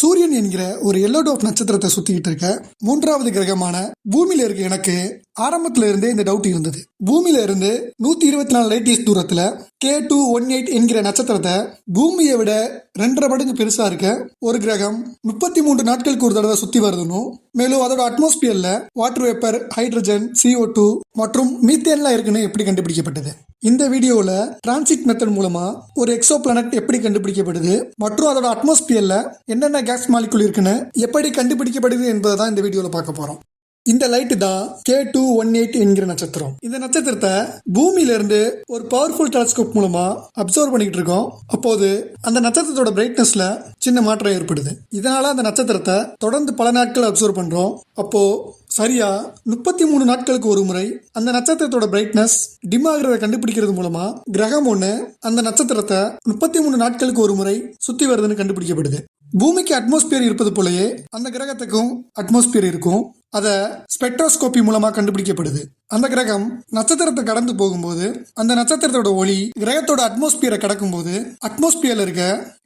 சூரியன் என்கிற ஒரு எல்லோ டாட் நட்சத்திரத்தை சுத்திக்கிட்டு இருக்க மூன்றாவது கிரகமான பூமியில இருக்க எனக்கு ஆரம்பத்துல இருந்தே இந்த டவுட் இருந்தது. பூமியில இருந்து 124 லைட் இயர்ஸ் தூரத்துல K218 என்கிற நட்சத்திரத்தை பூமியை விட 2.5 மடங்கு பெருசா இருக்க ஒரு கிரகம் 33 நாட்களுக்கு ஒரு தடவை சுத்தி வருதுன்னும், மேலும் அதோட அட்மாஸ்பியர்ல வாட்டர் வேப்பர், ஹைட்ரஜன், CO2 மற்றும் மீத்தேன்லாம் இருக்குன்னு எப்படி கண்டுபிடிக்கப்பட்டது? இந்த வீடியோல டிரான்சிட் மெத்தட் மூலமா ஒரு எக்ஸோ பிளானட் எப்படி கண்டுபிடிக்கப்படுது மற்றும் அதோட அட்மாஸ்பியர்ல என்னென்ன கேஸ் மாலிகுல் இருக்குன்னு எப்படி கண்டுபிடிக்கப்படுது என்பதை தான் இந்த வீடியோல பார்க்க போறோம். இந்த லைட்டு தான் K218 என்கிற நட்சத்திரம். இந்த நட்சத்திரத்தை பூமியில இருந்து ஒரு பவர்ஃபுல் டெலஸ்கோப் மூலமா அப்சர்வ் பண்ணிட்டு இருக்கோம். அப்போது அந்த நட்சத்திரத்தோட பிரைட்னஸ்ல சின்ன மாற்றம் ஏற்படுது. இதனால அந்த நட்சத்திரத்தை தொடர்ந்து பல நாட்கள் அப்சர்வ் பண்றோம். அப்போ சரியா 33 நாட்களுக்கு ஒரு முறை அந்த நட்சத்திரத்தோட பிரைட்னஸ் டிம் ஆகிறத கண்டுபிடிக்கிறது மூலமா கிரகம் ஒண்ணு அந்த நட்சத்திரத்தை 33 நாட்களுக்கு ஒரு முறை சுத்தி வருதுன்னு கண்டுபிடிக்கப்படுது. பூமிக்கு அட்மாஸ்பியர் இருப்பது போலயே அந்த கிரகத்துக்கும் அட்மாஸ்பியர் இருக்கும். அதை ஸ்பெக்ட்ரோஸ்கோபி மூலமா கண்டுபிடிக்கப்படுது. அந்த கிரகம் நட்சத்திரத்தை கடந்து போகும்போது அந்த நட்சத்திரத்தோட ஒளி கிரகத்தோட அட்மாஸ்பியரை கடக்கும் போது அட்மாஸ்பியர்ல இருக்க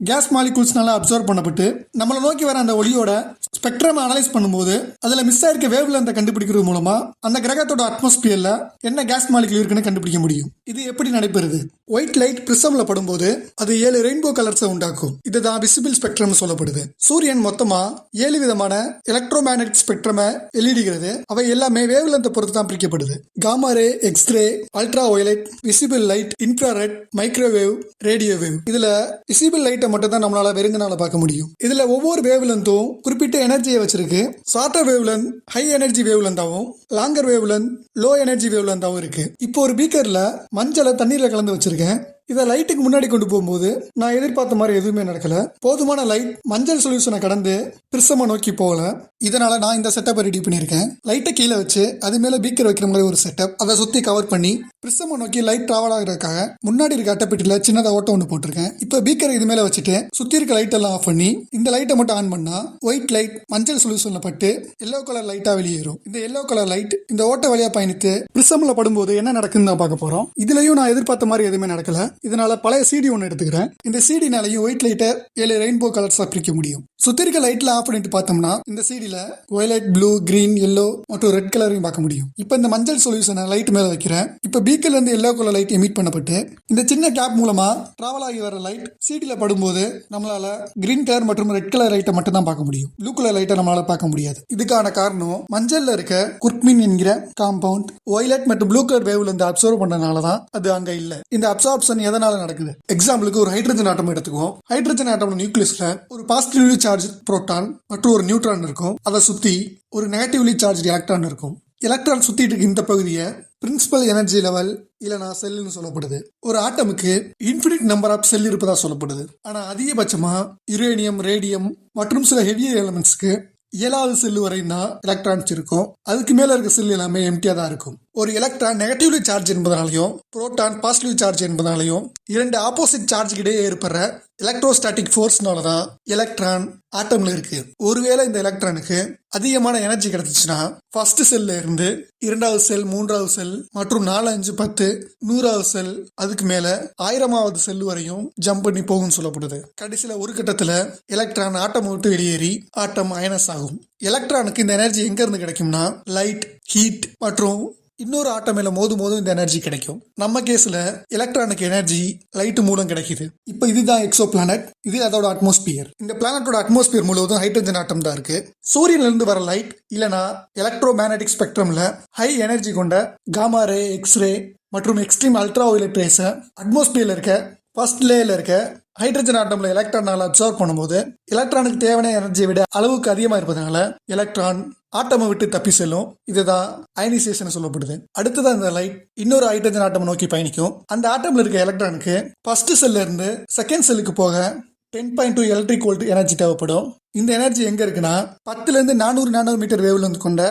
கேஸ் மாலிகூல்ஸ்னால அப்சர்வ் பண்ணப்பட்டு நம்மளை நோக்கி வர அந்த ஒளியோட ஸ்பெக்ட்ரம் அனலைஸ் பண்ணும்போது அதுல மிஸ் ஆயிருக்க வேவ் லென்த்தை கண்டுபிடிக்கிறது மூலமா அந்த கிரகத்தோட அட்மாஸ்பியர்ல என்ன கேஸ் மாலிகுல் இருக்குன்னு கண்டுபிடிக்க முடியும். இது எப்படி நடைபெறுது? ஒயிட் லைட் பிரிசம்ல படும்போது அது 7 ரெயின்போ கலர்ஸை உண்டாக்கும். இதுதான் விசிபிள் ஸ்பெக்ட்ரம் சொல்லப்படுது. சூரியன் மொத்தமா 7 விதமான எலக்ட்ரோ மேக்னெட்டிக் ஸ்பெக்ட்ரம் வெளியிடுகிறது. அவை எல்லாமே வேவ் லென்த்தை பொறுத்து தான் பிரிக்கப்படுது. Gamma ray, X-ray, ultra violet, visible light, infrared, microwave, radio wave. இதுல விசிபிள் லைட்டை மட்டும் தான் நம்மளால வெறுங்கனால பார்க்க முடியும். இதுல ஒவ்வொரு வேவ் லென்த்தும் குறிப்பிட்ட எனர்ஜியை வச்சிருக்கு. Shorter wave length high energy wave லென்த்தாவும், longer wave length low energy wave லென்த்தாவும் இருக்கு. இப்போ ஒரு பீக்கர்ல மஞ்சளை தண்ணீர்ல கலந்து வச்சிருக்கேன். இதை லைட்டுக்கு முன்னாடி கொண்டு போகும்போது நான் எதிர்பார்த்த மாதிரி எதுவுமே நடக்கல. போதுமான லைட் மஞ்சள் சொல்யூஷனை கடந்து பிரிசமை நோக்கி போகல. இதனால நான் இந்த செட்டப்பை ரெடி பண்ணியிருக்கேன். லைட்டை கீழே வச்சு அது மேல பீக்கர் வைக்கிற மாதிரி ஒரு செட்டப். அதை சுத்தி கவர் பண்ணி பிரிசமை நோக்கி லைட் டிராவல் ஆகிறதுக்காக முன்னாடி இருக்க அட்டைப்பெட்டில சின்னதா ஓட்டம் ஒன்று போட்டிருக்கேன். இப்போ பீக்கரை இது மேல வச்சுட்டு சுத்தி இருக்க லைட் எல்லாம் ஆஃப் பண்ணி இந்த லைட்டை மட்டும் ஆன் பண்ணா ஒயிட் லைட் மஞ்சள் சொல்யூஷன்ல பட்டு எல்லோ கலர் லைட்டா வெளியேறும். இந்த எல்லோ கலர் லைட் இந்த ஓட்ட வழியா பயணித்து பிரிசம்ல படும்போது என்ன நடக்குன்னு தான் பார்க்க போறோம். இதுலயும் நான் எதிர்பார்த்த மாதிரி எதுவுமே நடக்கல. இதனால பழைய சிடி ஒன்று எடுத்துக்கிறேன். இந்த சிடினாலையும் ஒயிட் லைட்டை 7 ரெயின்போ கலர்ஸா பிரிக்க முடியும். சுத்தி இருக்க லைட்ல ஆஃப் பண்ணிட்டு பார்த்தோம்னா இந்த சிடில வயலட், ப்ளூ, கிரீன், எல்லோ மற்றும் ரெட் கலரையும் பார்க்க முடியும். இப்போ இந்த மஞ்சள் சொல்யூஷனை லைட் மேல வைக்கிறேன். இப்போ பீக்கர்ல இருந்து எல்லோ கலர் லைட் எமிட் பண்ணப்பட்டு இந்த சின்ன கேப் மூலமா டிராவல் ஆகி வர லைட் சிடில படும்போது நம்மளால கிரீன் கலர் மற்றும் ரெட் கலர் லைட்டை மட்டும் தான் பார்க்க முடியும். ப்ளூ கலர் லைட்டை நம்மளால பார்க்க முடியாது. இதுக்கான காரணம் மஞ்சள்ல இருக்க குர்க்மின் என்கிற காம்பவுண்ட் வயலட் மற்றும் ப்ளூ கலர் வேவ்ல இருந்து அப்சர்வ் பண்ணனால தான் அது அங்க இல்ல. இந்த அப்சார்ப்ஷன் எதனால நடக்குது? எக்ஸாம்பிளுக்கு ஒரு ஹைட்ரஜன் ஆட்டம் எடுத்துக்குவோம். ஹைட்ரஜன் ஆட்டம் நியூக்ளியஸ்ல ஒரு பாசிட்டிவ்லி சார்ஜ் புரோட்டான் மற்றும் ஒரு நியூட்ரான் இருக்கும். அதை சுத்தி ஒரு நெகட்டிவ்லி சார்ஜ் எலக்ட்ரான் இருக்கும். எலக்ட்ரான் சுத்திட்டு இருக்க இந்த பகுதியை பிரின்சிபல் எனர்ஜி லெவல் இல்லனா செல்லுன்னு சொல்லப்படுது. ஒரு ஆட்டமுக்கு இன்ஃபினிட் நம்பர் ஆஃப் செல் இருப்பதா சொல்லப்படுது. ஆனா அதிகபட்சமா யுரேனியம், ரேடியம் மற்றும் சில ஹெவியர் எலிமெண்ட்ஸ்க்கு 7வது செல் வரையும் தான் எலக்ட்ரான்ஸ் இருக்கும். அதுக்கு மேல இருக்க செல் எல்லாமே எம்டியா தான் இருக்கும். ஒரு எலக்ட்ரான் நெகட்டிவ்லி சார்ஜ் என்பதனாலையும் புரோட்டான் பாசிட்டிவ் சார்ஜ் என்பதனாலையும் 2 ஆப்போசிட் சார்ஜ் கிடையே ஏற்படுற எலக்ட்ரோஸ்டாட்டிக் ஃபோர்ஸ்னால தான் எலக்ட்ரான் ஆட்டம்ல இருக்கு. ஒருவேளை இந்த எலக்ட்ரானுக்கு அதிகமான எனர்ஜி கிடைச்சிச்சுன்னா ஃபர்ஸ்ட் செல்ல இருந்து 2வது செல், 3வது செல் மற்றும் 4, 5, 10, 100வது செல் அதுக்கு மேல 1000வது செல் வரையும் ஜம்ப் பண்ணி போகும்னு சொல்லப்படுது. கடைசியில ஒரு கட்டத்துல எலக்ட்ரான் ஆட்டம் விட்டு வெளியேறி ஆட்டம் அயனஸ் ஆகும். எலக்ட்ரானுக்கு இந்த எனர்ஜி எங்க இருந்து கிடைக்கும்னா லைட், ஹீட் மற்றும் இன்னொரு ஆட்டம் மேல மோதும் இந்த எனர்ஜி கிடைக்கும். நம்ம கேஸ்ல எலக்ட்ரானுக்கு எனர்ஜி லைட் மூலம் கிடைக்குது. இப்போ இதுதான் எக்ஸோ பிளானட். இது அதோட அட்மாஸ்பியர். இந்த பிளானட்டோட அட்மாஸ்பியர் முழுவதும் ஹைட்ரஜன் ஆட்டம் தான் இருக்கு. சூரியன்ல இருந்து வர லைட் இல்லனா எலக்ட்ரோ மேக்னெட்டிக் ஸ்பெக்ட்ரம்ல ஹை எனர்ஜி கொண்ட காமா ரே, எக்ஸ்ரே மற்றும் எக்ஸ்ட்ரீம் அல்ட்ரா வயலட் ரேஸ அட்மாஸ்பியர்ல இருக்க ஃபர்ஸ்ட் லேயர்ல இருக்க ஹைட்ரஜன் ஆட்டம்ல எலக்ட்ரானால அப்சர்வ் பண்ணும்போது எலக்ட்ரானுக்கு தேவையான எனர்ஜியை விட அளவுக்கு அதிகமா இருப்பதனால எலக்ட்ரான் ஆட்டமை விட்டு தப்பி செல்லும். இதுதான் அயனைசேஷன் சொல்லப்படுது. அடுத்ததான் இந்த லைட் இன்னொரு ஹைட்ரஜன் ஆட்டம் நோக்கி பயணிக்கும். அந்த ஆட்டம்ல இருக்க எலக்ட்ரானுக்கு ஃபர்ஸ்ட் செல்ல இருந்து செகண்ட் செல்லுக்கு போக 10.2 எலக்ட்ரிக் வோல்ட் எனர்ஜி தேவைப்படும். இந்த எனர்ஜி எங்க இருக்குன்னா 10 இருந்து 400 நானோமீட்டர் வேவ் லென்த் கொண்ட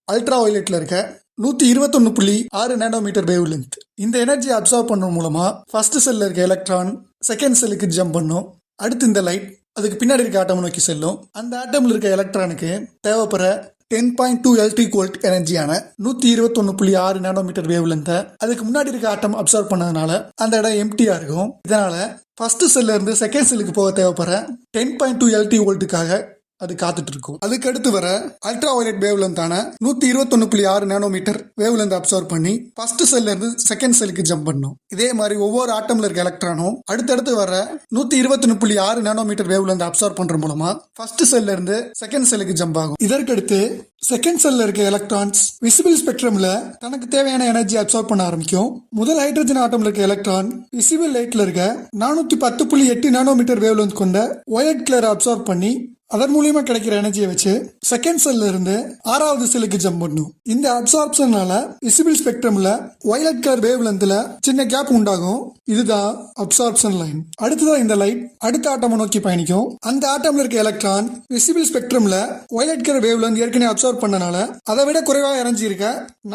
அல்ட்ரா வயலட்ல இருக்க 121.6 நானோமீட்டர் வேவ் லென்த். இந்த எனர்ஜி அப்சர்வ் பண்ணுறது மூலமா ஃபர்ஸ்ட் செல்ல இருக்க எலக்ட்ரான் செகண்ட் செல்லுக்கு ஜம்ப் பண்ணும். அடுத்து இந்த லைட் அதுக்கு பின்னாடி இருக்க ஆட்டம் நோக்கி செல்லும். அந்த ஆட்டம்ல இருக்க எலக்ட்ரானுக்கு தேவைப்படுற 10.2 எலக்ட்ரிக் வோல்ட் எனர்ஜியான 121.6 நானோமீட்டர் வேவ் லென்த்தை அதுக்கு முன்னாடி இருக்க ஆட்டம் அப்சர்வ் பண்ணதுனால அந்த இடம் எம்டியா இருக்கும். இதனால ஃபர்ஸ்ட் செல்ல இருந்து செகண்ட் செல்லுக்கு போக தேவைப்படுற 10.2 எலக்ட்ரிக் வோல்ட்டுக்காக அது காத்துட்டு இருக்கும். அதுக்கு அடுத்து வர அல்ட்ரா வயலட் வேவ் லென்த்தான 121.6 நானோமீட்டர் வேவ் லென்த் அப்சர்வ் பண்ணி ஃபர்ஸ்ட் செல்ல இருந்து செகண்ட் செல்லுக்கு ஜம்ப் பண்ணும். இதே மாதிரி ஒவ்வொரு ஆட்டம்ல இருக்க எலக்ட்ரானும் அடுத்தடுத்து வர 121.6 நானோமீட்டர் வேவ் லென்த் அப்சர்வ் பண்ற மூலமா ஃபர்ஸ்ட் செல்ல இருந்து செகண்ட் செல்லுக்கு ஜம்ப் ஆகும். இதற்கடுத்து செகண்ட் செல்ல இருக்க எலக்ட்ரான்ஸ் விசிபிள் ஸ்பெக்ட்ரம்ல தனக்கு தேவையான எனர்ஜி அப்சர்வ் பண்ண ஆரம்பிக்கும். முதல் ஹைட்ரஜன் ஆட்டம்ல இருக்க எலக்ட்ரான் விசிபிள் லைட்ல இருக்க 410.8 நானோமீட்டர் வேவ் லென்த் கொண்ட வயலட் கலரை அப்சர்வ் பண்ணி அதன் மூலியமா கிடைக்கிற எனர்ஜியை வச்சு செகண்ட் செல்ல இருந்து ஆறாவது செல்லுக்கு ஜம்ப் பண்ணும். இந்த அப்சார்ப்ஷனால விசிபிள் ஸ்பெக்ட்ரம்ல வயலட் கலர் வேவ் லென்த்ல சின்ன கேப் உண்டாகும். இதுதான் அப்சார்ப்ஷன் லைன். அடுத்ததான் இந்த லைட் அடுத்த ஆட்டம் நோக்கி பயணிக்கும். அந்த ஆட்டம்ல இருக்க எலக்ட்ரான் விசிபிள் ஸ்பெக்ட்ரம்ல வயலட் கலர் வேவ் லென்த் ஏற்கனவே அப்சர்வ் பண்ணனால அதை விட குறைவாக எனர்ஜி இருக்க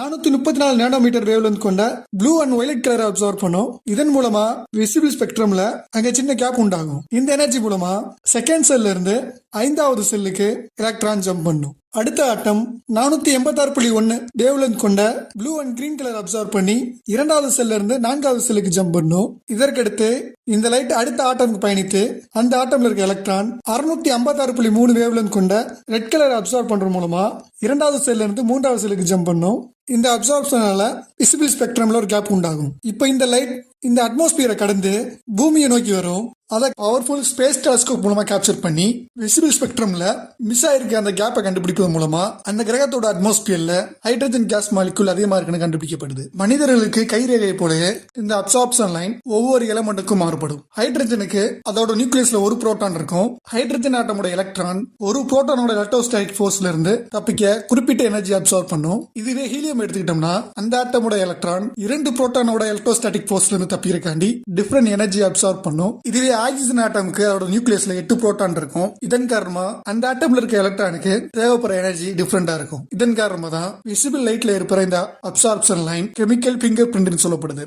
434 நானோமீட்டர் வேவ் லென்த் கொண்ட ப்ளூ அண்ட் வயலட் கலரை அப்சர்வ் பண்ணும். இதன் மூலமா விசிபிள் ஸ்பெக்ட்ரம்ல அங்க சின்ன கேப் உண்டாகும். இந்த எனர்ஜி மூலமா செகண்ட் செல்ல இருந்து ஐந்தாவது செல்லுக்கு எலக்ட்ரான் ஜம்ப் பண்ணும். அடுத்த ஆட்டம் 486.1 வேவ் லென்த் கொண்ட blue and green colour observe பண்ணி இரண்டாவது செல்ல இருந்து நான்காவது செல்லுக்கு ஜம்ப் பண்ணும். இதற்கடுத்து இந்த லைட் அடுத்த ஆட்டமுக்கு பயணித்து அந்த ஆட்டம்ல இருக்க எலக்ட்ரான் 656.3 வேவ் லென்த் கொண்ட ரெட் கலர் அப்சர்வ் பண்ற மூலமா இரண்டாவது செல்ல இருந்து மூன்றாவது செல்லுக்கு ஜம்ப் பண்ணும். இந்த அப்சார்ப்ஷனால விசிபிள் ஸ்பெக்ட்ரம்ல ஒரு கேப் உண்டாகும். இப்போ இந்த லைட் இந்த அட்மாஸ்பியரை கடந்து பூமியை நோக்கி வரும். அதை பவர்ஃபுல் ஸ்பேஸ் டெலஸ்கோப் மூலமா கேப்சர் பண்ணி விசிபிள் ஸ்பெக்ட்ரம்ல மிஸ் ஆயிருக்க அந்த கேப்பை கண்டுபிடிப்பது மூலமா அந்த கிரகத்தோட அட்மாஸ்பியர்ல ஹைட்ரஜன் கேஸ் மாலிகுல் அதிகமா இருக்குன்னு கண்டுபிடிக்கப்படுது. மனிதர்களுக்கு கைரேகையை போலவே இந்த அப்சார்ப்ஷன் லைன் ஒவ்வொரு எலமெண்ட்டுக்கும் மாறுபடும். ஹைட்ரஜனுக்கு அதோட நியூக்ளியஸ்ல ஒரு புரோட்டான் இருக்கும். ஹைட்ரஜன் ஆட்டமோட எலக்ட்ரான் ஒரு புரோட்டானோட எலக்ட்ரோஸ்டாட்டிக் ஃபோர்ஸ்ல இருந்து தப்பிக்க குறிப்பிட்ட எனர்ஜி அப்சார்ப் பண்ணும். இதுவே ஹீலியம் எடுத்துக்கிட்டோம்னா அந்த ஆட்டமோட எலக்ட்ரான் 2 புரோட்டானோட எலக்ட்ரோஸ்டாட்டிக் ஃபோர்ஸ்ல இருந்து தப்பிக்கிறக்காண்டி டிஃபரெண்ட் எனர்ஜி அப்சார்ப் பண்ணும். இதுவே ஆக்சிஜன் ஆட்டமுக்கு அதோட நியூக்ளியஸ்ல 8 புரோட்டான் இருக்கும். இதன் காரணமா அந்த ஆட்டம்ல இருக்க எலக்ட்ரானுக்கு தேவைப்படுற எனர்ஜி டிஃபரெண்டா இருக்கும். இதன் காரணமா தான் விசிபிள் லைட்ல இருக்கிற இந்த absorption line chemical finger print சொல்லப்படுது.